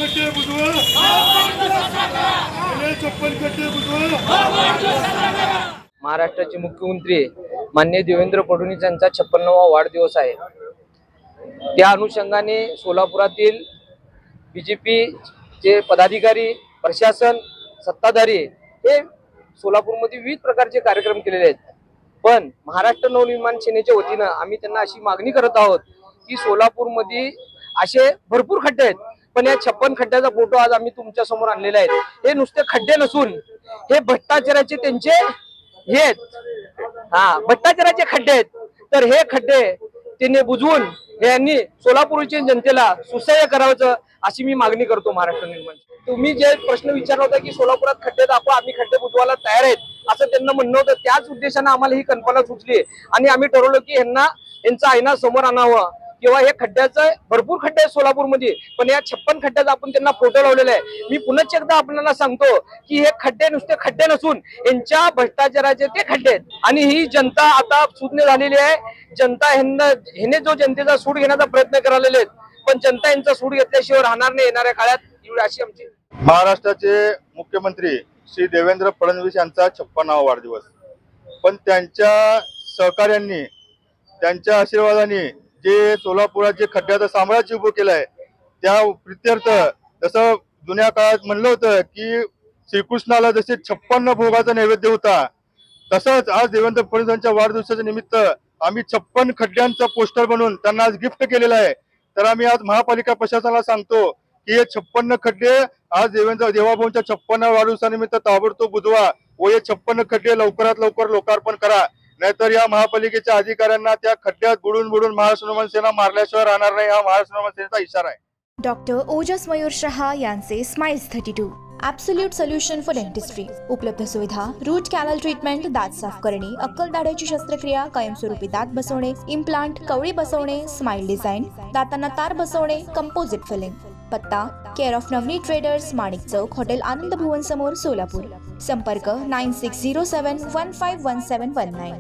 खड्डे बुजवा, 56 खड्डे बुजवा। महाराष्ट्राचे मुख्यमंत्री माननीय देवेंद्र फडणवीस यांचा 56वा वाढदिवस आहे। त्या अनुषंगाने सोलापुरातील बीजेपीचे पदाधिकारी, प्रशासन, सत्ताधारी हे सोलापूरमध्ये विविध प्रकारचे कार्यक्रम केलेले आहेत। पण महाराष्ट्र नवनिर्माण सेनेच्या वतीनं आम्ही त्यांना अशी मागणी करत आहोत की सोलापूरमध्ये असे भरपूर खड्डे आहेत, पण या 56 खड्ड्याचा फोटो आज आम्ही तुमच्या समोर आणलेला आहे। हे नुसते खड्डे नसून हे भ्रष्टाचाराचे त्यांचे हे आहेत, भ्रष्टाचाराचे खड्डे आहेत। तर हे खड्डे त्यांनी बुजवून यांनी सोलापूरच्या जनतेला सुसह्य करावं अशी मी मागणी करतो महाराष्ट्र निर्माण। तुम्ही जे प्रश्न विचारला होता की सोलापुरात खड्डे दाखवा, आम्ही खड्डे बुजवायला तयार आहेत असं त्यांना म्हणणं होतं। त्याच उद्देशाने आम्हाला ही कल्पना सुचली आणि आम्ही ठरवलं की यांचा आईना समोर आणावं किंवा हे खड्ड्याचं भरपूर खड्डे आहेत सोलापूरमध्ये, पण या 56 खड्ड्याचा आपण त्यांना फोटो लावलेला आहे। मी पुन्हा एकदा आपल्याला सांगतो की हे खड्डे नुसते खड्डे नसून यांच्या भ्रष्टाचाराचे ते खड्डे आहेत। आणि ही जनता आता सुज्ञ झालेली आहे। जनता ह्याने जो जनतेचा सूड घेण्याचा प्रयत्न करायला आहेत, पण जनता यांचा सूड घेतल्याशिवाय राहणार नाही येणाऱ्या काळात, एवढी अशी आमची। महाराष्ट्राचे मुख्यमंत्री श्री देवेंद्र फडणवीस यांचा 56वा वाढदिवस, पण त्यांच्या सहकार्यांनी, त्यांच्या आशीर्वादाने जे सोलापुराचे खड्ड्याचं साम्राज्य उभं केलं आहे, त्या प्रित्यर्थ जसं जुन्या काळात म्हणलं होतं की श्रीकृष्णाला जसे 56 भोगाचा नैवेद्य होता, तसंच आज देवेंद्र फडणवीस यांच्या वाढदिवसाच्या निमित्त आम्ही 56 खड्ड्यांचं पोस्टर बनवून त्यांना आज गिफ्ट केलेलं आहे। तर आम्ही आज महापालिका प्रशासनाला सांगतो की हे 56 खड्डे आज देवाभाऊंच्या 56व्या वाढदिवसानिमित्त ताबडतोब बुजवा व हे 56 खड्डे लवकरात लवकर लोकार्पण करा, नाहीतर या महापालिकेच्या अधिकाऱ्यांना त्या खड्ड्यात बुडून महाराष्ट्र निर्माण सेना मारल्याशिवाय राहणार नाही, हा महाराष्ट्र निर्माण सेनेचा इशारा आहे। डॉक्टर ओजस मयूर शहा यांचे smiles 32 absolute solution for dentistry. उपलब्ध सुविधा: रूट कॅनल ट्रीटमेंट, दात साफ करणे, अक्कल दाढेची शस्त्रक्रिया, कायमस्वरूपी दात बसवणे, इम्प्लांट, कवळी बसवणे, स्माइल डिझाइन, दातांना तार बसवणे, कंपोजिट फिलिंग। पत्ता: care of Navneet traders, Manik Chowk, hotel Anand Bhuvan समोर, सोलापूर। संपर्क: 9607151719।